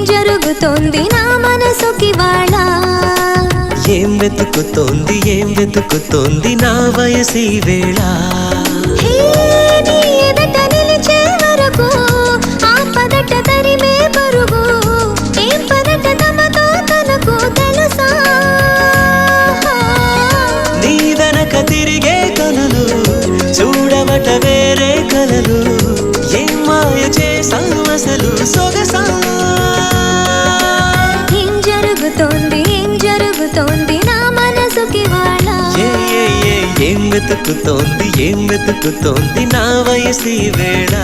జరుగుతోంది నా మనసుకి వాళ్ళ ఏం వెతుకుతోంది నా వయసి వేళ నీ ఎదట నిలిచే వరకు ఆ పదట తరిమే పరుగు ఏం పదట తమతో తనకు తెలుసా నీ వెనక తిరిగే కలలు చూడవట వేరే కలలు ఏం మాయ చేసావు అసలు సొగసా ఏం జరుగుతోంది నా మనసుకి వాళ్ళ ఏం వెతుకుతోంది నా వయసి వేళ